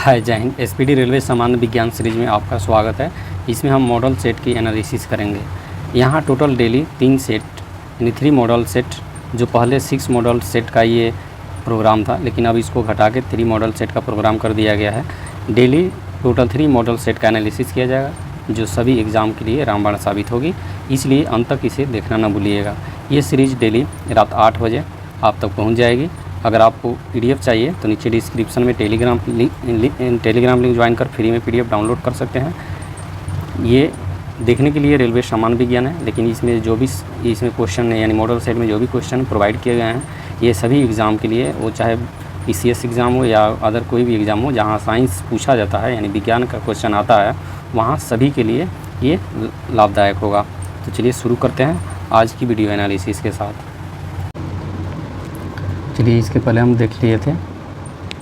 हाय जय Hind. SPD railway सामान्य विज्ञान सीरीज में आपका स्वागत है। इसमें हम मॉडल सेट की एनालिसिस करेंगे। यहाँ टोटल डेली 3 सेट यानी 3 मॉडल सेट, जो पहले 6 मॉडल सेट का ये प्रोग्राम था, लेकिन अब इसको घटा के 3 मॉडल सेट का प्रोग्राम कर दिया गया है। डेली टोटल 3 मॉडल सेट का एनालिसिस किया जाएगा, जो सभी एग्ज़ाम के लिए रामबाण साबित होगी, इसलिए अंत तक इसे देखना न भूलिएगा। ये सीरीज़ डेली रात 8 बजे आप तक पहुँच जाएगी। अगर आपको पीडीएफ चाहिए तो नीचे डिस्क्रिप्शन में टेलीग्राम लिंक ज्वाइन कर फ्री में पीडीएफ डाउनलोड कर सकते हैं। ये देखने के लिए रेलवे सामान्य विज्ञान है, लेकिन इसमें जो भी इसमें क्वेश्चन है यानी मॉडल सेट में जो भी क्वेश्चन प्रोवाइड किए गए हैं, ये सभी एग्ज़ाम के लिए, वो चाहे पीसीएस एग्ज़ाम हो या अदर कोई भी एग्ज़ाम हो जहाँ साइंस पूछा जाता है यानी विज्ञान का क्वेश्चन आता है, वहाँ सभी के लिए ये लाभदायक होगा। तो चलिए शुरू करते हैं आज की वीडियो एनालिसिस के साथ। चलिए, इसके पहले हम देख लिए थे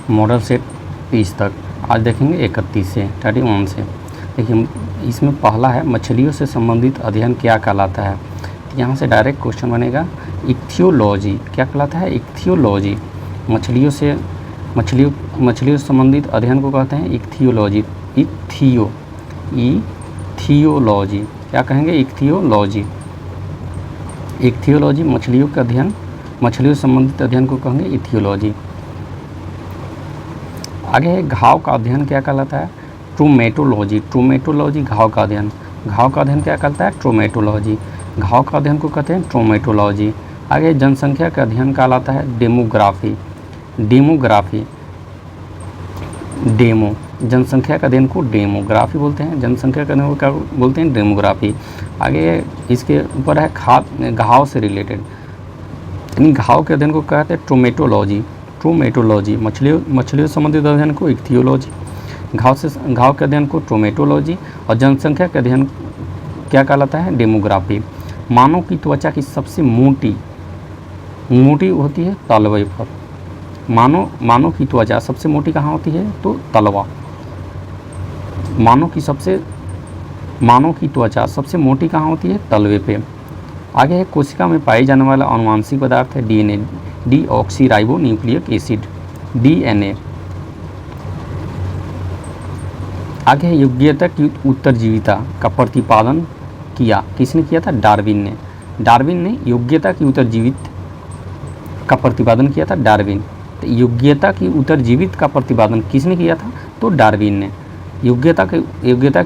मॉडल सेट 30 तक, आज देखेंगे 31 से 31 से। देखिए, इसमें पहला है मछलियों से संबंधित अध्ययन क्या कहलाता है। यहाँ से डायरेक्ट क्वेश्चन बनेगा इक्थियोलॉजी। क्या कहलाता है? इक्थियोलॉजी। मछलियों से संबंधित अध्ययन को कहते हैं इक्थियोलॉजी। इक्थियोलॉजी क्या कहेंगे? इक्थियोलॉजी। इक्थियोलॉजी मछलियों का अध्ययन, मछलियों से संबंधित अध्ययन को कहेंगे इथियोलॉजी। आगे है घाव का अध्ययन क्या कहलाता है? ट्रोमेटोलॉजी। ट्रोमेटोलॉजी घाव का अध्ययन। घाव का अध्ययन क्या कहलाता है? ट्रोमेटोलॉजी। घाव का अध्ययन को कहते हैं ट्रोमेटोलॉजी। आगे जनसंख्या का अध्ययन कहलाता है डेमोग्राफी। डेमोग्राफी, डेमो, जनसंख्या का अध्ययन को डेमोग्राफी बोलते हैं। जनसंख्या का अध्ययन को क्या बोलते हैं? डेमोग्राफी। आगे इसके ऊपर है घाव से रिलेटेड, यानी घाव के अध्ययन को कहते हैं ट्रोमेटोलॉजी। ट्रोमेटोलॉजी मछलियों से संबंधित अध्ययन को इक्थियोलॉजी, घाव के अध्ययन को ट्रोमेटोलॉजी, और जनसंख्या के अध्ययन क्या कहलाता है? डेमोग्राफी। मानव की त्वचा की सबसे मोटी होती है तलवे पर। मानव की त्वचा सबसे मोटी कहाँ होती है? तो तलवा। मानव की त्वचा सबसे मोटी कहाँ होती है? तलवे पे। आगे है कोशिका में पाए जाने वाला आनुवांशिक पदार्थ है DNA, deoxyribo nucleic acid, DNA. आगे है योग्यता की उत्तरजीविता का प्रतिपादन किया, किसने किया था? डार्विन ने। डार्विन ने योग्यता की उत्तरजीवित का प्रतिपादन किया था, डार्विन। तो योग्यता की उत्तरजीवित का प्रतिपादन किसने किया था? तो डार्विन ने। योग्यता की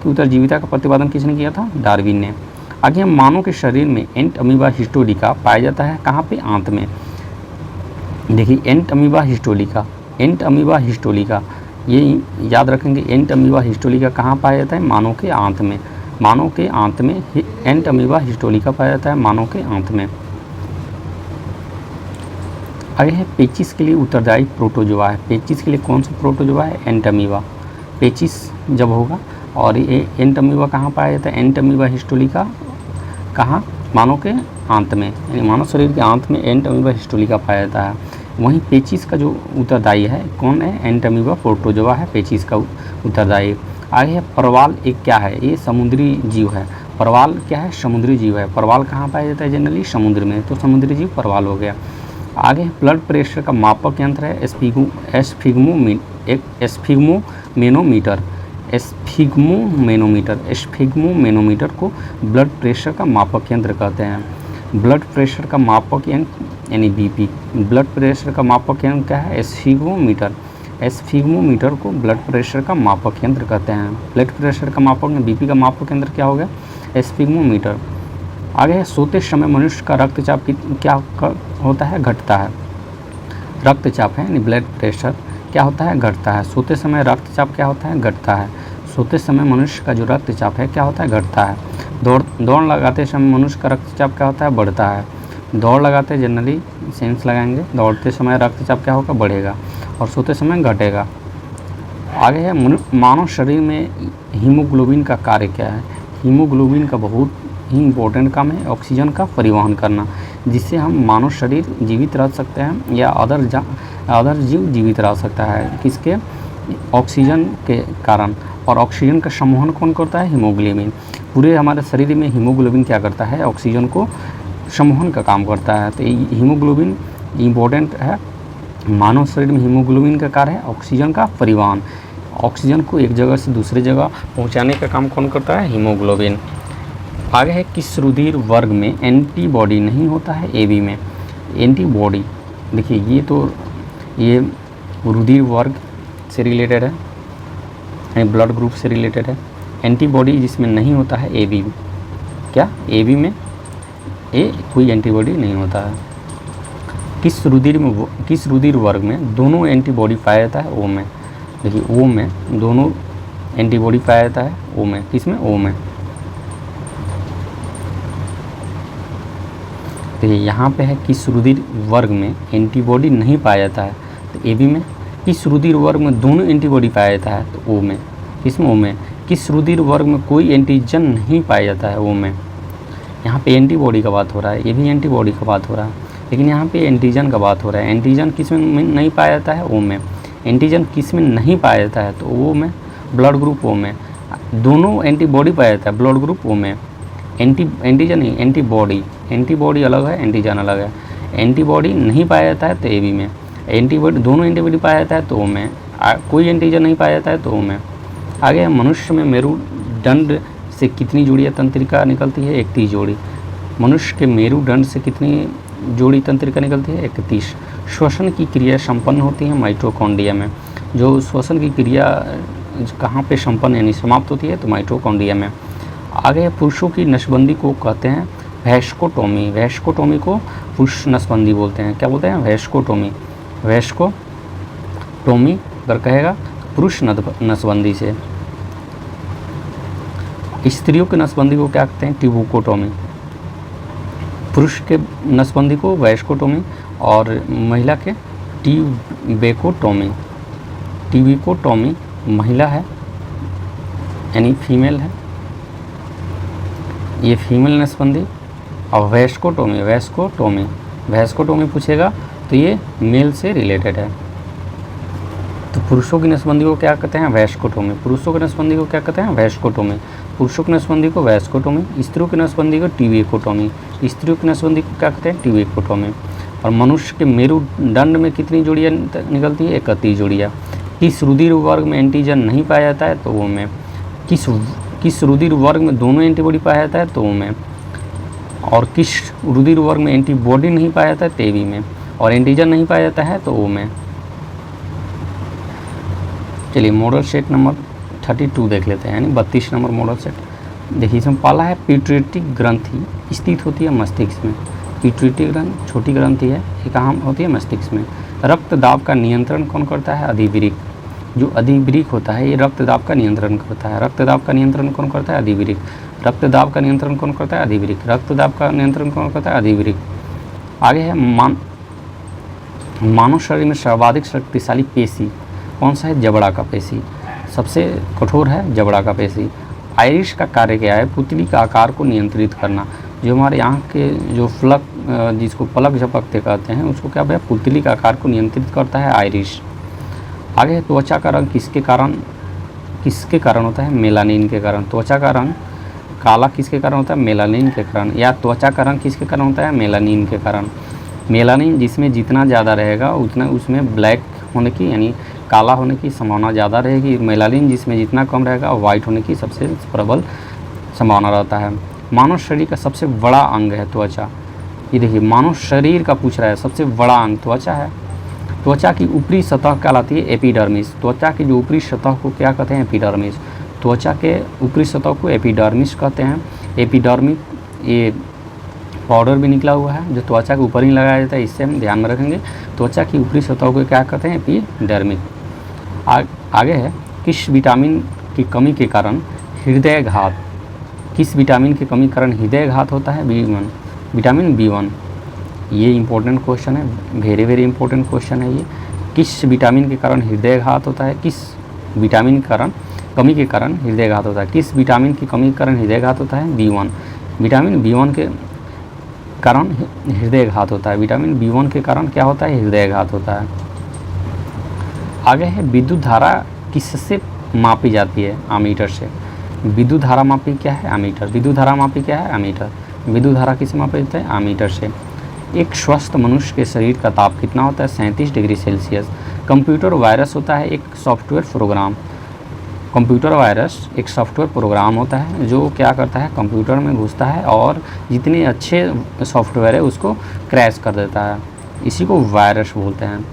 उत्तरजीविता का प्रतिपादन किसने किया था? डार्विन ने। आगे हम मानव के शरीर में एंट अमीबा हिस्टोलिका पाया जाता है, कहाँ पे? आंत में। देखिए, एंट अमीबा हिस्टोलिका, ये याद रखेंगे। एंट अमीबा हिस्टोलिका कहाँ पाया जाता है? मानव के आंत में। मानव के आंत में एंट अमीबा हिस्टोलिका पाया जाता है, मानव के आंत में। आगे है पेचिस के लिए उत्तरदायी प्रोटोजोआ है। पेचिस के लिए कौन सा प्रोटोजोआ है? एंट अमीबा। पेचिस जब होगा, और ये एंट अमीबा कहाँ पाया जाता है? एंट अमीबा हिस्टोलिका कहाँ? मानव के आंत में, यानी मानव शरीर के आंत में एंट अमीबा हिस्टोलिका पाया जाता है। वहीं पेचिस का जो उत्तरदायी है कौन है? एंट अमीबा प्रोटोजोआ है पेचिस का उत्तरदायी। आगे है परवाल। एक क्या है? ये समुद्री जीव है। परवाल क्या है? समुद्री जीव है। परवाल कहाँ पाया जाता है? जनरली समुद्र में, तो समुद्री जीव परवाल हो गया। आगे ब्लड प्रेशर का मापक यंत्र है एस्फिग्मोमेनोमीटर। एस्फिग्मोमेनोमीटर को ब्लड प्रेशर का मापक यंत्र कहते हैं। ब्लड प्रेशर का मापक यंत्र यानी बीपी। ब्लड प्रेशर का मापक यंत्र क्या है? एस्फिग्मोमीटर। एस्फिग्मोमीटर को ब्लड प्रेशर का मापक यंत्र कहते हैं। ब्लड प्रेशर का मापक, बीपी का मापक यंत्र क्या हो गया? एस्फिग्मोमीटर। आगे है सोते समय मनुष्य का रक्तचाप क्या होता है? घटता है। रक्तचाप है यानी ब्लड प्रेशर क्या होता है? घटता है। सोते समय रक्तचाप क्या होता है? घटता है। सोते समय मनुष्य का जो रक्तचाप है क्या होता है? घटता है। दौड़ लगाते समय मनुष्य का रक्तचाप क्या होता है? बढ़ता है। दौड़ लगाते जनरली सेंस लगाएंगे, दौड़ते समय रक्तचाप क्या होगा? बढ़ेगा, और सोते समय घटेगा। आगे है मानव शरीर में हीमोग्लोबिन का कार्य क्या है? हीमोग्लोबिन का बहुत ही इम्पोर्टेंट काम है ऑक्सीजन का परिवहन करना, जिससे हम मानव शरीर जीवित रह सकते हैं या अदर जीव जीवित रह सकता है। किसके? ऑक्सीजन के कारण। और ऑक्सीजन का संवहन कौन करता है? हीमोग्लोबिन। पूरे हमारे शरीर में हीमोग्लोबिन क्या करता है? ऑक्सीजन को संवहन का काम करता है। तो हीमोग्लोबिन इम्पोर्टेंट है। मानव शरीर में हीमोग्लोबिन का कार्य है ऑक्सीजन का परिवहन। ऑक्सीजन को एक जगह से दूसरी जगह पहुंचाने का काम कौन करता है? हीमोग्लोबिन। आगे है किस रुधिर वर्ग में एंटीबॉडी नहीं होता है? AB में। एंटीबॉडी देखिए ये रुधिर वर्ग से रिलेटेड है, यानी ब्लड ग्रुप से रिलेटेड है। एंटीबॉडी जिसमें नहीं होता है AB, क्या AB में कोई एंटीबॉडी नहीं होता है। किस रुधिर वर्ग में दोनों एंटीबॉडी पाया जाता है? O में। देखिए O में दोनों एंटीबॉडी पाया जाता है O में। किस में? O में। तो यहाँ पे है किस रुधिर वर्ग में एंटीबॉडी नहीं पाया जाता है? तो AB में। किस रुधिर वर्ग में दोनों एंटीबॉडी पाया जाता है? तो O में। किस में? O में। किस रुधिर वर्ग में कोई एंटीजन नहीं पाया जाता है? O में। यहाँ पे एंटीबॉडी का बात हो रहा है, ये भी एंटीबॉडी का बात हो रहा है, लेकिन यहाँ पे एंटीजन का बात हो रहा है। एंटीजन किस में नहीं पाया जाता है? O में। एंटीजन किस में नहीं पाया जाता है? तो O में, ब्लड ग्रुप O में। दोनों एंटीबॉडी पाया जाता है ब्लड ग्रुप O में। एंटीजन नहीं, एंटीबॉडी अलग है, एंटीजन अलग है। एंटीबॉडी नहीं पाया जाता है तो AB में। एंटीबॉडी दोनों एंटीबॉडी पाया जाता है तो O में। कोई एंटीजन नहीं पाया जाता है तो O में। आगे मनुष्य में मेरुदंड से कितनी जोड़ियाँ तंत्रिका निकलती है? 31 जोड़ी। मनुष्य के मेरुदंड से कितनी जोड़ी तंत्रिका निकलती है? 31। श्वसन की क्रिया संपन्न होती है माइटोकॉन्ड्रिया में। जो श्वसन की क्रिया कहाँ पे संपन्न यानी समाप्त होती है? तो माइटोकॉन्ड्रिया में। आगे पुरुषों की नसबंदी को कहते हैं वैस्कोटोमी। वैस्कोटोमी को पुरुष नसबंदी बोलते हैं। क्या बोलते हैं? वैस्कोटोमी। वैस्कोटोमी अगर कहेगा पुरुष नसबंदी से। स्त्रियों के नसबंदी को क्या कहते हैं? ट्यूबोकोटोमी। पुरुष के नसबंदी को वैस्कोटोमी और महिला के ट्यूबेकोटोमी। ट्यूबेकोटोमी महिला है यानी फीमेल है, ये फीमेल नसबंदी। और वैस्कोटोमी पूछेगा तो ये मेल से रिलेटेड है। तो पुरुषों की नसबंदी को क्या कहते हैं? वैस्कोटोमी। पुरुषों की नसबंदी को क्या कहते हैं? वैस्कोटोमी। पुरुषों की नसबंदी को वैस्कोटोमी। स्त्रियों की नसबंदी को ट्यूबेकोटोमी। स्त्रियों की नसबंदी को क्या कहते हैं? ट्यूबेकोटोमी। और मनुष्य के मेरुदंड में कितनी जोड़ियाँ निकलती है? 31 जोड़ियाँ। किस रुधिर वर्ग में एंटीजन नहीं पाया जाता है? तो O में। किस रुधिर वर्ग में दोनों एंटीबॉडी पाया जाता है? तो O में। और किस रुधिर वर्ग में एंटीबॉडी नहीं पाया जाता है? तो AB में। और एंटीजन नहीं पाया जाता है तो O में। चलिए मॉडल सेट नंबर 32 देख लेते हैं, यानी 32 नंबर मॉडल सेट। देखिए इसमें पहला है पिट्यूटरी ग्रंथि स्थित होती है मस्तिष्क में। पिट्यूटरी ग्रंथि छोटी ग्रंथि है, ये कहाँ होती है? मस्तिष्क में। रक्त दाब का नियंत्रण कौन करता है? अधिवृक्क। जो अधिवृक्क होता है ये रक्त दाब का नियंत्रण करता है। रक्त दाब का नियंत्रण कौन करता है? अधिवृक्क। रक्त दाब का नियंत्रण कौन करता है? अधिवृक्क। रक्त दाब का नियंत्रण कौन करता है? अधिवृक्क। आगे है मानव शरीर में सर्वाधिक शक्तिशाली पेशी कौन सा है? जबड़ा का पेशी। सबसे कठोर है जबड़ा का पेशी। आइरिस का कार्य क्या है? पुतली का आकार को नियंत्रित करना। जो हमारे आँख के जो फलक जिसको पलक झपकते कहते हैं उसको क्या है? पुतली का आकार को नियंत्रित करता है आइरिस। आगे त्वचा का रंग किसके कारण होता है? मेलानिन के कारण। त्वचा का रंग काला किसके कारण होता है? मेलानिन के कारण। या त्वचा का रंग किसके कारण होता है? मेलानिन के कारण। मेलानिन जिसमें जितना ज़्यादा रहेगा उतना उसमें ब्लैक होने की यानी काला होने की संभावना ज़्यादा रहेगी। मेलानिन जिसमें जितना कम रहेगा वाइट होने की सबसे प्रबल संभावना रहता है। मानव शरीर का सबसे बड़ा अंग है त्वचा। ये देखिए मानव शरीर का पूछ रहा है, सबसे बड़ा अंग त्वचा है। त्वचा की ऊपरी सतह कहलाती है एपिडर्मिस। त्वचा की जो ऊपरी सतह को क्या कहते हैं? एपिडर्मिस। त्वचा के ऊपरी सतह को एपिडर्मिस कहते हैं। एपिडर्मिस ये पाउडर भी निकला हुआ है जो त्वचा के ऊपर ही लगाया जाता है, इससे हम ध्यान में रखेंगे। त्वचा की ऊपरी सतह को क्या कहते हैं? एपिडर्मिस। आगे है किस विटामिन की कमी के कारण हृदयघात। किस विटामिन की कमी के कारण हृदयघात होता है? B1। Vitamin B1। ये इंपॉर्टेंट क्वेश्चन है, वेरी इंपॉर्टेंट क्वेश्चन है ये। किस विटामिन के कारण हृदयघात होता है? किस विटामिन के कारण कमी के कारण हृदयघात होता है? किस विटामिन की कमी के कारण हृदयघात होता है? B1। विटामिन B1 के कारण हृदयघात होता है। विटामिन B1 के कारण क्या होता है? हृदयघात होता है। आगे है विद्युत धारा किससे मापी जाती है? अमीटर से। विद्युत धारा मापी क्या है? अमीटर। विद्युत धारा मापी क्या है? अमीटर। विद्युत धारा किससे मापी जाती है? अमीटर से। एक स्वस्थ मनुष्य के शरीर का ताप कितना होता है? 37 डिग्री सेल्सियस। कंप्यूटर वायरस होता है एक सॉफ्टवेयर प्रोग्राम। कंप्यूटर वायरस एक सॉफ्टवेयर प्रोग्राम होता है जो क्या करता है, कंप्यूटर में घुसता है और जितने अच्छे सॉफ्टवेयर है उसको क्रैश कर देता है, इसी को वायरस बोलते हैं।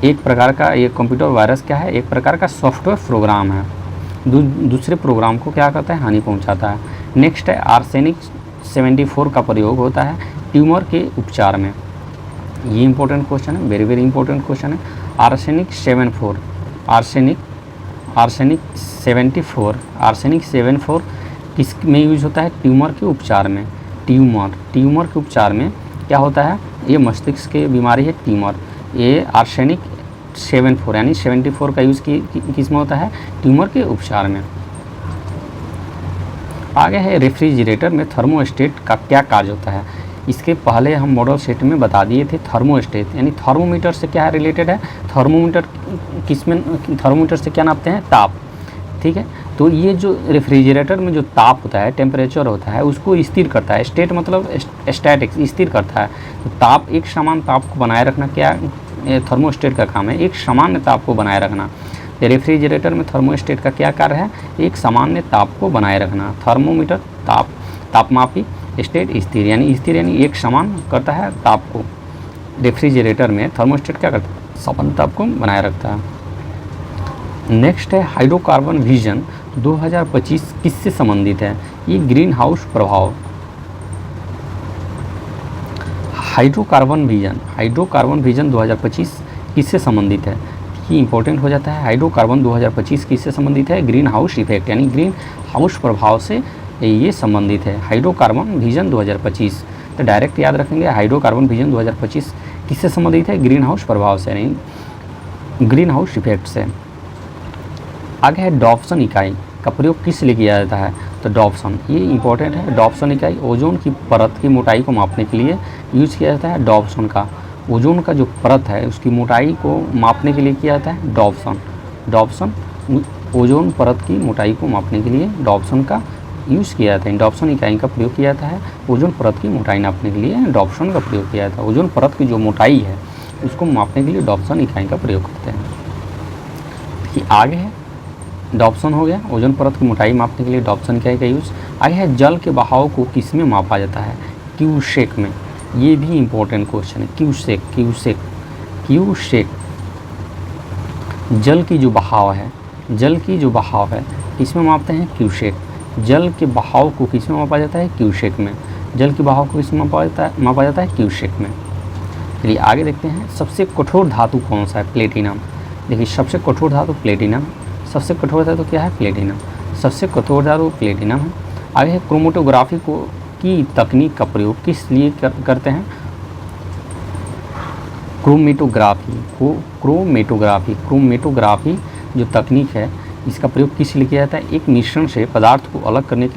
एक प्रकार का ये कंप्यूटर वायरस क्या है, एक प्रकार का सॉफ्टवेयर प्रोग्राम है, दूसरे प्रोग्राम को क्या करता है, हानि पहुंचाता है। नेक्स्ट है आर्सेनिक 74 का प्रयोग होता है ट्यूमर के उपचार में। ये इंपॉर्टेंट क्वेश्चन है, वेरी वेरी इंपॉर्टेंट क्वेश्चन है। आर्सेनिक 74 किस में यूज होता है, ट्यूमर के उपचार में। ट्यूमर के उपचार में क्या होता है, ये मस्तिष्क की बीमारी है ट्यूमर, ये आर्सेनिक 74 यानी 74 का यूज़ किस में होता है, ट्यूमर के उपचार में। आगे है रेफ्रिजरेटर में थर्मोस्टेट का क्या कार्य होता है। इसके पहले हम मॉडल सेट में बता दिए थे थर्मोस्टेट यानी थर्मोमीटर से क्या रिलेटेड है, थर्मोमीटर से क्या नापते हैं, ताप, ठीक है। तो ये जो रेफ्रिजरेटर में जो ताप होता है, टेम्परेचर होता है, उसको स्थिर करता है। स्टेट मतलब स्टैटिक, स्थिर करता है। तो ताप, एक समान ताप को बनाए रखना क्या थर्मोस्टेट का काम है, एक सामान्य ताप को बनाए रखना। रेफ्रिजरेटर में थर्मोस्टेट का क्या कार्य है, एक सामान्य ताप को बनाए रखना। थर्मोमीटर तापमापी, स्टेट स्थिर यानी एक समान करता है ताप को। रेफ्रिजरेटर में थर्मोस्टेट क्या करता है, सामान्य ताप को बनाए रखता है। नेक्स्ट है हाइड्रोकार्बन विजन 2025 किससे संबंधित है, ये ग्रीन हाउस प्रभाव। हाइड्रोकार्बन विजन 2025 किससे संबंधित है, ये इंपॉर्टेंट हो जाता है। हाइड्रोकार्बन 2025 किससे संबंधित है, ग्रीन हाउस इफेक्ट यानी ग्रीन हाउस प्रभाव से ये संबंधित है। हाइड्रोकार्बन विजन 2025 तो डायरेक्ट याद रखेंगे, हाइड्रोकार्बन विजन 2025 किससे संबंधित है, ग्रीन हाउस प्रभाव से यानी ग्रीन हाउस इफेक्ट से। आगे है डॉप्सन इकाई का प्रयोग किस लिए किया जाता है, तो डॉप्सन, ये इंपॉर्टेंट है। डॉप्सन इकाई ओजोन की परत की मोटाई को मापने के लिए यूज़ किया जाता है। डॉप्सन का ओजोन का जो परत है उसकी मोटाई को मापने के लिए किया जाता है डॉप्सन ओजोन परत की मोटाई को मापने के लिए डॉप्सन का यूज़ किया जाता है। डॉप्सन इकाई का प्रयोग किया जाता है ओजोन परत की मोटाई नापने के लिए डॉप्सन का प्रयोग किया जाता है। ओजोन परत की जो मोटाई है उसको मापने के लिए डॉप्सन इकाई का प्रयोग करते हैं। देखिए आगे है, डॉप्सन हो गया, ओजोन परत की मोटाई मापने के लिए डॉप्सन इकाई का यूज़। आगे है जल के बहाव को किस में मापा जाता है, क्यूसेक में। ये भी इंपॉर्टेंट क्वेश्चन है, क्यूसेक जल की जो बहाव है किस में मापते हैं, क्यूसेक। जल के बहाव को किस में मापा जाता है, क्यूसेक में। जल के बहाव को किस में मापा जाता है, क्यूसेक में। चलिए आगे देखते हैं, सबसे कठोर धातु कौन सा है, प्लेटिनम। देखिए सबसे कठोर धातु प्लेटिनम, सबसे कठोर धातु क्या है, प्लेटिनम, सबसे कठोर धातु प्लेटिनम है। आगे है क्रोमेटोग्राफी की तकनीक का प्रयोग किस लिए करते हैं, क्रोमेटोग्राफी जो तकनीक है इसका प्रयोग किस लिए किया जाता है, एक मिश्रण से पदार्थ को अलग करने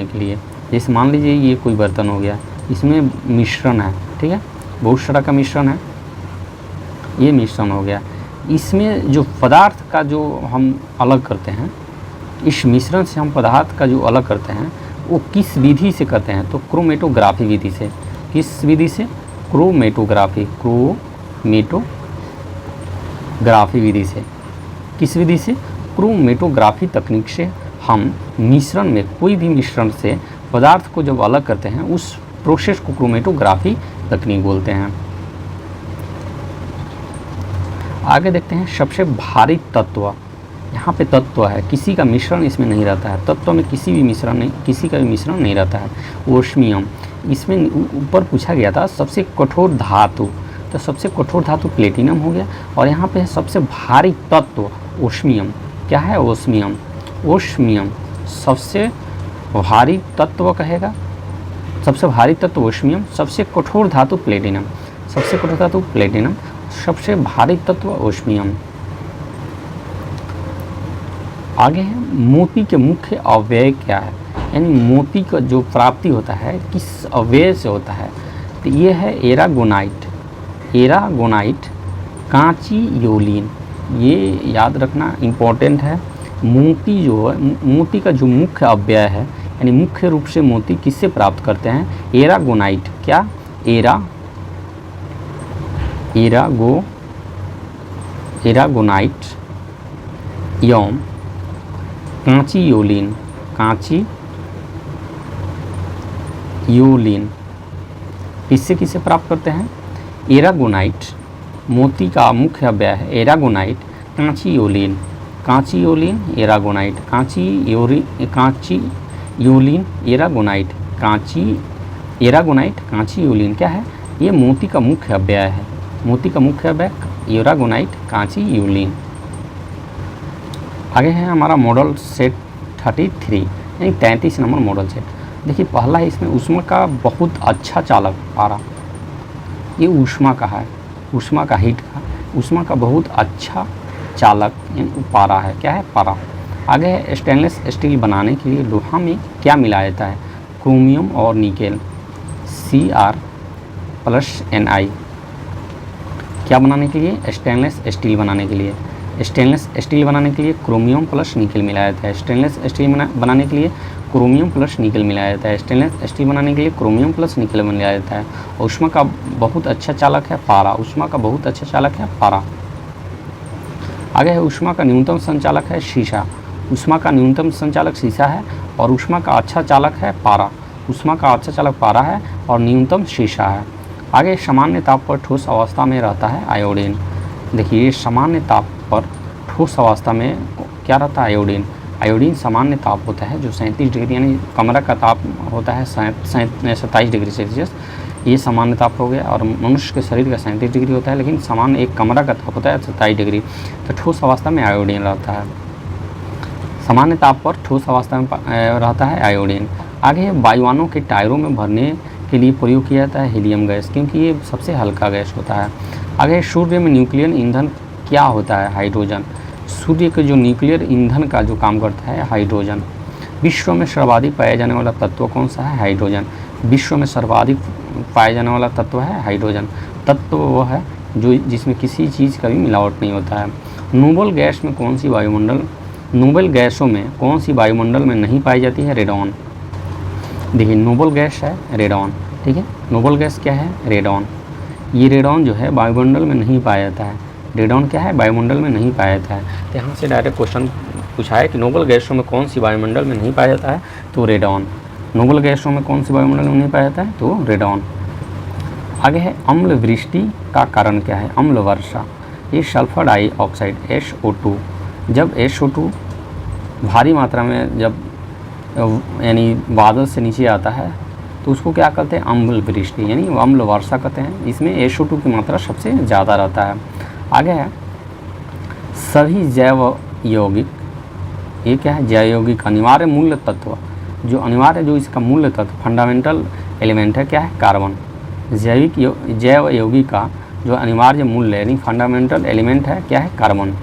के लिए, जैसे मान लीजिए ये कोई बर्तन हो गया, इसमें मिश्रण है, ठीक है, बहुत सारा का मिश्रण है, ये मिश्रण हो गया, इसमें जो पदार्थ का जो हम अलग करते हैं, इस मिश्रण से हम पदार्थ का जो अलग करते हैं वो किस विधि से करते हैं, तो क्रोमेटोग्राफी विधि से। किस विधि से, क्रोमेटोग्राफी विधि से। किस विधि से, क्रोमेटोग्राफी तकनीक से हम मिश्रण में, कोई भी मिश्रण से पदार्थ को जब अलग करते हैं उस प्रोसेस को क्रोमेटोग्राफी तकनीक बोलते हैं। आगे देखते हैं, सबसे भारी तत्व, यहाँ पे तत्व है, किसी का मिश्रण इसमें नहीं रहता है, तत्व में किसी का भी मिश्रण नहीं रहता है, ओस्मियम। इसमें ऊपर पूछा गया था सबसे कठोर धातु, तो सबसे कठोर धातु प्लेटिनम हो गया, और यहाँ पे है सबसे भारी तत्व ओस्मियम। क्या है, ओस्मियम सबसे भारी तत्व कहेगा, सबसे भारी तत्व ओस्मियम, सबसे कठोर धातु प्लेटिनम, सबसे भारी तत्व ओस्मियम। आगे है, मोती के मुख्य अवयव क्या है, यानी मोती का जो प्राप्ति होता है किस अवयव से होता है, तो ये है एरागोनाइट कांचियोलिन। ये याद रखना इम्पोर्टेंट है। मोती जो है, मोती का जो मुख्य अवयव है यानी मुख्य रूप से मोती किससे प्राप्त करते हैं, एरागोनाइट। क्या, एरागोनाइट एवं कांचीयोलिन, कांचीयोलिन किससे किसे प्राप्त करते हैं? एरागोनाइट मोती का मुख्य अवयव है एरागोनाइट, कांचीयोलिन, कांचीयोलिन एरागोनाइट, कांचीयोलिन एरागोनाइट, एरागोनाइट कांचीयोलिन क्या है? ये मोती का मुख्य अवयव है, मोती का मुख्य अवयव एरागोनाइट, कांचीयोलिन। आगे है हमारा मॉडल सेट 33 यानी 33 नंबर मॉडल सेट। देखिए पहला है इसमें ऊष्मा का बहुत अच्छा चालक पारा, ये ऊष्मा का है, ऊष्मा का हीट का, ऊष्मा का बहुत अच्छा चालक पारा है, क्या है? पारा। आगे है स्टेनलेस स्टील बनाने के लिए लोहा में क्या मिलाया जाता है? क्रोमियम और निकेल, Cr+Ni। क्या बनाने के लिए? स्टेनलेस स्टील बनाने के लिए, स्टेनलेस स्टील बनाने के लिए क्रोमियम प्लस निकेल मिलाया जाता है, स्टेनलेस स्टील बनाने के लिए क्रोमियम प्लस निकेल मिलाया जाता है, स्टेनलेस स्टील बनाने के लिए क्रोमियम प्लस निकेल मिलाया जाता है। ऊष्मा का बहुत अच्छा चालक है पारा, ऊष्मा का बहुत अच्छा चालक है पारा। आगे है ऊष्मा का न्यूनतम संचालक है शीशा, ऊष्मा का न्यूनतम संचालक शीशा है और ऊष्मा का अच्छा चालक है पारा, ऊष्मा का अच्छा चालक पारा है और न्यूनतम शीशा है। आगे सामान्य ताप पर ठोस अवस्था में रहता है आयोडीन। देखिए सामान्य ताप पर ठोस अवस्था में क्या रहता है? आयोडीन। आयोडीन सामान्य ताप होता है जो 37 डिग्री यानी कमरा का ताप होता है 27 डिग्री सेल्सियस, ये सामान्य ताप हो गया। और मनुष्य के शरीर का 37 डिग्री होता है, लेकिन सामान्य एक कमरा का ताप होता है 27 डिग्री। तो ठोस अवस्था में आयोडीन रहता है, सामान्य ताप पर ठोस अवस्था में रहता है आयोडीन। आगे वायुयानों के टायरों में भरने के लिए प्रयोग किया जाता है हीलियम गैस, क्योंकि ये सबसे हल्का गैस होता है। आगे सूर्य में न्यूक्लियर ईंधन क्या होता है? हाइड्रोजन। सूर्य के जो न्यूक्लियर ईंधन का जो काम करता है हाइड्रोजन। विश्व में सर्वाधिक पाया जाने वाला तत्व कौन सा है? हाइड्रोजन। विश्व में सर्वाधिक पाया जाने वाला तत्व है हाइड्रोजन। तत्व वह है जो जिसमें किसी चीज़ का भी मिलावट नहीं होता है। नोबल गैस में कौन सी वायुमंडल, नोबल गैसों में कौन सी वायुमंडल में नहीं पाई जाती है? रेडॉन। देखिए नोबल गैस है रेडॉन, ठीक है, नोबल गैस क्या है? रेडॉन। ये रेडॉन जो है वायुमंडल में नहीं पाया जाता है, रेडॉन क्या है? वायुमंडल में नहीं पाया जाता है। तो यहाँ से डायरेक्ट क्वेश्चन पूछा है कि नोबल गैसों में कौन सी वायुमंडल में नहीं पाया जाता है? तो रेडॉन। नोबल गैसों में कौन सी वायुमंडल में नहीं पाया जाता है? तो रेडॉन। आगे है अम्ल वृष्टि का कारण क्या है? अम्ल वर्षा। ये सल्फर डाइऑक्साइड SO2, जब SO2 भारी मात्रा में जब यानी बादल से नीचे आता है तो उसको क्या कहते हैं? अम्ल वृष्टि यानी अम्ल वर्षा कहते हैं। इसमें SO2 की मात्रा सबसे ज़्यादा रहता है। आगे है सभी जैव यौगिक, ये क्या है? जैव यौगिक अनिवार्य मूल्य तत्व, जो अनिवार्य जो इसका मूल्य तत्व फंडामेंटल एलिमेंट है क्या है? कार्बन। जैव यौगिक का जो अनिवार्य मूल्य यानी फंडामेंटल एलिमेंट है क्या है? कार्बन।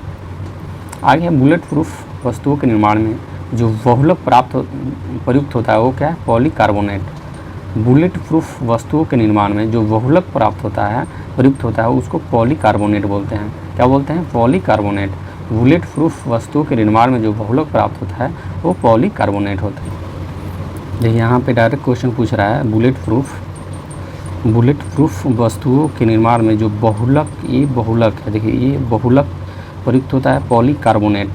आगे है बुलेट प्रूफ वस्तुओं के निर्माण में जो बहुलक प्रयुक्त होता है वो क्या है? पॉलीकार्बोनेट। बुलेट प्रूफ वस्तुओं के निर्माण में जो बहुलक प्रयुक्त होता है उसको पॉलीकार्बोनेट बोलते हैं। क्या बोलते हैं? पॉलीकार्बोनेट। बुलेट प्रूफ वस्तुओं के निर्माण में जो बहुलक प्राप्त होता है वो पॉलीकार्बोनेट होता है। देखिए यहाँ पे डायरेक्ट क्वेश्चन पूछ रहा है बुलेट प्रूफ वस्तुओं के निर्माण में जो बहुलक, ये बहुलक है, देखिए ये बहुलक प्रयुक्त होता है पॉलीकार्बोनेट।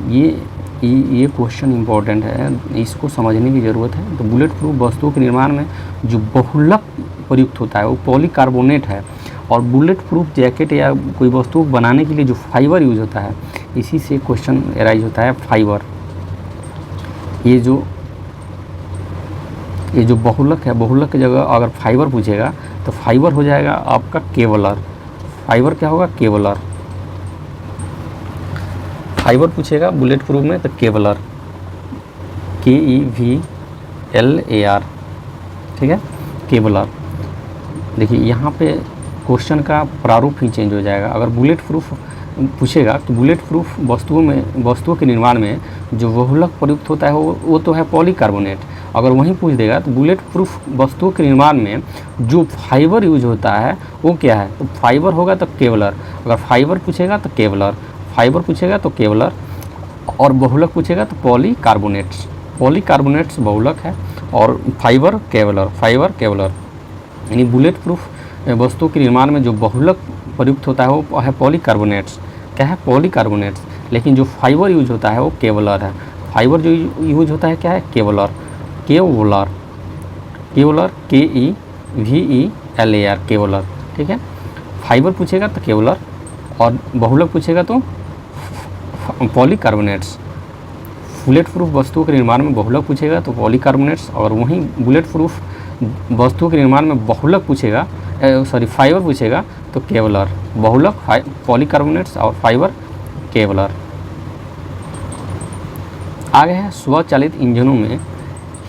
ये क्वेश्चन इंपॉर्टेंट है, इसको समझने की ज़रूरत है। तो बुलेट प्रूफ वस्तुओं के निर्माण में जो बहुलक प्रयुक्त होता है वो पॉलीकार्बोनेट है। और बुलेट प्रूफ जैकेट या कोई वस्तु बनाने के लिए जो फाइबर यूज होता है, इसी से क्वेश्चन एराइज होता है फाइबर। ये जो बहुलक है, बहुलक की जगह अगर फाइबर पूछेगा तो फाइबर हो जाएगा आपका केवलर। फाइबर क्या होगा? केवलर। फाइबर पूछेगा बुलेट प्रूफ में तो केवलर, KEVLAR, ठीक है, केवलर। देखिए यहाँ पे क्वेश्चन का प्रारूप ही चेंज हो जाएगा। अगर बुलेट प्रूफ पूछेगा तो बुलेट प्रूफ वस्तुओं के निर्माण में जो बहुलक प्रयुक्त होता है वो तो है पॉलीकार्बोनेट। अगर वहीं पूछ देगा तो बुलेट प्रूफ वस्तुओं के निर्माण में जो फाइबर यूज होता है वो क्या है? तो फाइबर होगा तो केवलर। अगर फाइबर पूछेगा तो केवलर, फाइबर पूछेगा तो केवलर, और बहुलक पूछेगा तो पॉलीकार्बोनेट्स। पॉलीकार्बोनेट्स बहुलक है और फाइबर केवलर, फाइबर केवलर। यानी बुलेट प्रूफ वस्तुओं के निर्माण में जो बहुलक प्रयुक्त होता है वो है पॉलीकार्बोनेट्स। क्या है, पॉलीकार्बोनेट्स। लेकिन जो फाइबर यूज होता है वो केवलर है। फाइबर जो यूज होता है क्या है, Kevlar. Kevlar, Kevlar, KEVELAR, Kevlar, ठीक है। फाइबर पूछेगा तो केवलर, और बहुलक पूछेगा तो पॉलीकार्बोनेट्स। बुलेट प्रूफ वस्तुओं के निर्माण में बहुलक पूछेगा तो पॉलीकार्बोनेट्स, और वहीं बुलेट प्रूफ वस्तुओं के निर्माण में बहुलक पूछेगा, फाइबर पूछेगा तो केवलर। बहुलक पॉलीकार्बोनेट्स और फाइबर केवलर। आगे है, स्वचालित इंजनों में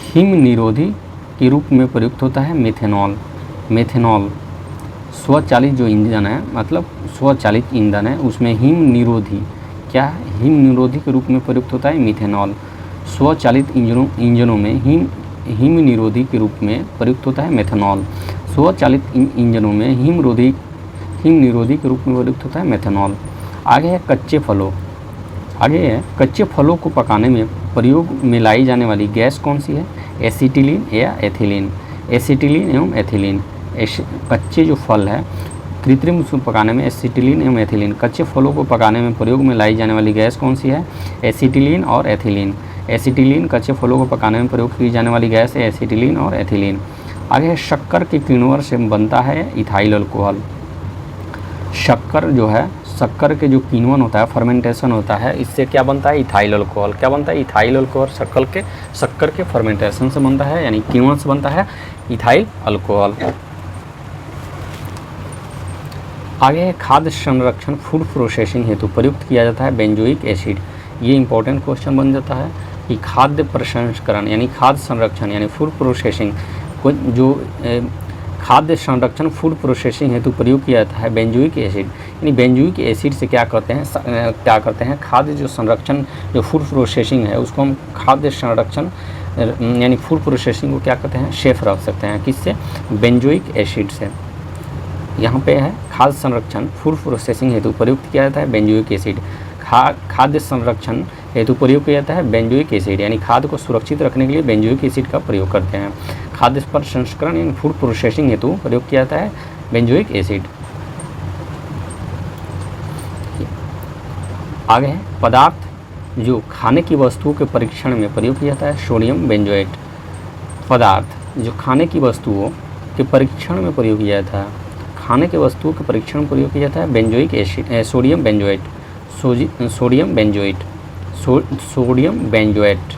हिम निरोधी के रूप में प्रयुक्त होता है मेथेनॉल। मेथेनॉल स्वचालित जो इंजन है, मतलब स्वचालित ईंधन है, उसमें हिम निरोधी, क्या है, हिम निरोधी के रूप में प्रयुक्त होता है मिथेनॉल। स्वचालित इंजनों में हिम निरोधी के रूप में प्रयुक्त होता है मेथेनॉल। स्वचालित इंजनों में हिम निरोधी के रूप में प्रयुक्त होता है मेथेनॉल। आगे है कच्चे फलों। आगे है, कच्चे फलों को पकाने में प्रयोग में लाई जाने वाली गैस कौन सी है, एसिटिलीन या एथिलीन। एसिटिलीन एवं एथिलीन। कच्चे जो फल है, कृत्रिम उसको पकाने में एसिटिलीन एवं एथिलीन। कच्चे फलों को पकाने में प्रयोग में लाई जाने वाली गैस कौन सी है, एसिटिलीन और एथिलीन। एसिटिलीन कच्चे फलों को पकाने में प्रयोग की जाने वाली गैस है एसिटिलीन और एथिलीन। आगे है, शक्कर के किण्वर से बनता है इथाइल अल्कोहल। शक्कर जो है, शक्कर के जो किण्वन होता है, फर्मेंटेशन होता है, इससे क्या बनता है, इथाइल अल्कोहल। क्या बनता है, इथाइल अल्कोहल। शक्कर के फर्मेंटेशन से बनता है, यानी किण्वन से बनता है इथाइल अल्कोहल। आगे है, खाद्य संरक्षण फूड प्रोसेसिंग हेतु प्रयुक्त किया जाता है बेंजोइक एसिड। ये इंपॉर्टेंट क्वेश्चन बन जाता है कि खाद्य प्रसंस्करण यानी खाद्य संरक्षण यानी फूड प्रोसेसिंग को जो खाद्य संरक्षण फूड प्रोसेसिंग हेतु प्रयोग किया जाता है बेंजोइक एसिड। यानी बेंजोइक एसिड से क्या करते हैं खाद्य जो संरक्षण जो फूड प्रोसेसिंग है उसको हम खाद्य संरक्षण यानी फूड प्रोसेसिंग को क्या करते हैं, सेफ रख सकते हैं। किससे, बेंजोइक एसिड से। यहाँ पे है, खाद्य संरक्षण फूड प्रोसेसिंग हेतु प्रयुक्त किया जाता है बेंजोइक एसिड। खाद्य संरक्षण हेतु प्रयोग किया जाता है बेंजोइक एसिड, यानी खाद्य को सुरक्षित रखने के लिए बेंजोइक एसिड का प्रयोग करते हैं। खाद्य प्रसंस्करण यानी फूड प्रोसेसिंग हेतु प्रयोग किया जाता है बेंजोइक एसिड। आगे है, पदार्थ जो खाने की वस्तुओं के परीक्षण में प्रयोग किया जाता है सोडियम बेंजोएट। पदार्थ जो खाने की वस्तुओं के परीक्षण में प्रयोग किया जाता है, खाने के वस्तुओं के परीक्षण में प्रयोग किया जाता है benzoic acid, sodium benzoate. Sodium benzoate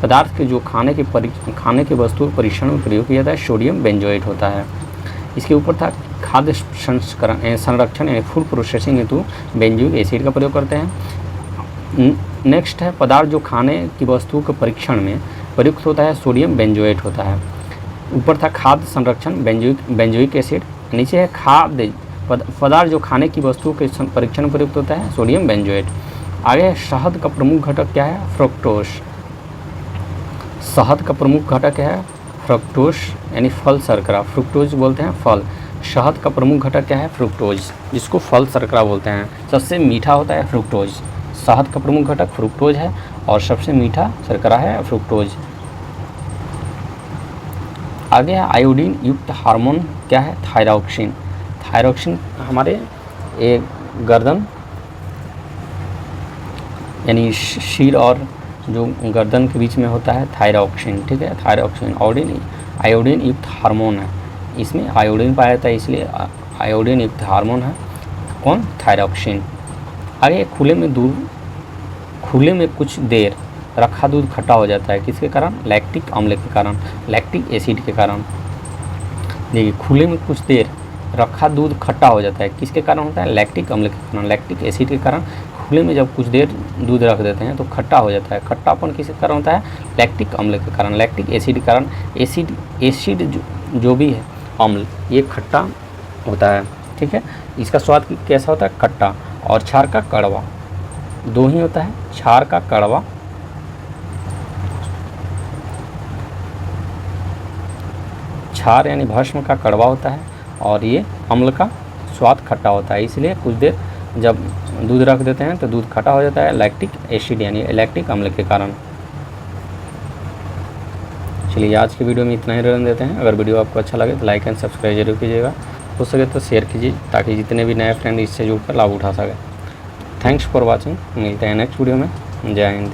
पदार्थ के जो खाने के वस्तुओं के परीक्षण में प्रयोग किया जाता है सोडियम बेंजोएट होता है। इसके ऊपर था खाद्य संरक्षण यानी फूड प्रोसेसिंग हेतु बेंजोइक एसिड का प्रयोग करते हैं। नेक्स्ट है, पदार्थ जो खाने की वस्तुओं के परीक्षण में प्रयुक्त होता है सोडियम बेंजोएट होता है। ऊपर था खाद्य संरक्षण बेंजोइक एसिड, नीचे है खाद्य पदार्थ जो खाने की वस्तुओं के परीक्षण में प्रयुक्त होता है सोडियम बेंजोएट। आगे शहद का प्रमुख घटक क्या है, फ्रक्टोज। शहद का प्रमुख घटक है फ्रक्टोज यानी फल शर्करा, फ्रुक्टोज बोलते हैं फल। शहद का प्रमुख घटक क्या है, फ्रुक्टोज, जिसको फल शर्करा बोलते हैं। सबसे मीठा होता है फ्रुक्टोज। शहद का प्रमुख घटक फ्रुक्टोज है और सबसे मीठा शर्करा है फ्रुक्टोज। आगे है, आयोडीन युक्त हार्मोन क्या है, थायरॉक्सिन। थायरॉक्सिन हमारे एक गर्दन यानी सिर और जो गर्दन के बीच में होता है थायरॉक्सिन, ठीक है। थायरॉक्सिन आयोडीन युक्त हार्मोन है, इसमें आयोडीन पाया जाता है इसलिए आयोडीन युक्त हार्मोन है कौन, थायरॉक्सिन। आगे खुले में कुछ देर रखा दूध खट्टा हो जाता है, किसके कारण, लैक्टिक अम्ल के कारण, लैक्टिक एसिड के कारण। देखिए, खुले में कुछ देर रखा दूध खट्टा हो जाता है, किसके कारण होता है, लैक्टिक अम्ल के कारण, लैक्टिक एसिड के कारण। खुले में जब कुछ देर दूध रख देते हैं तो खट्टा हो जाता है। खट्टापन किसके कारण होता है, लैक्टिक अम्ल के कारण, लैक्टिक एसिड के कारण। एसिड जो भी है अम्ल ये खट्टा होता है, ठीक है। इसका स्वाद कैसा होता है, खट्टा। और क्षार का कड़वा, दो ही होता है, क्षार का कड़वा क्षार यानी भस्म का कड़वा होता है और ये अम्ल का स्वाद खट्टा होता है। इसलिए कुछ देर जब दूध रख देते हैं तो दूध खट्टा हो जाता है, लैक्टिक एसिड यानी लैक्टिक अम्ल के कारण। चलिए, आज की वीडियो में इतना ही रहने देते हैं। अगर वीडियो आपको अच्छा लगे तो लाइक एंड सब्सक्राइब जरूर कीजिएगा, हो सके तो शेयर कीजिए ताकि जितने भी नए फ्रेंड इससे जुड़कर लाभ उठा सकें। थैंक्स फॉर वॉचिंग, मिलते हैं नेक्स्ट वीडियो में। जय हिंद।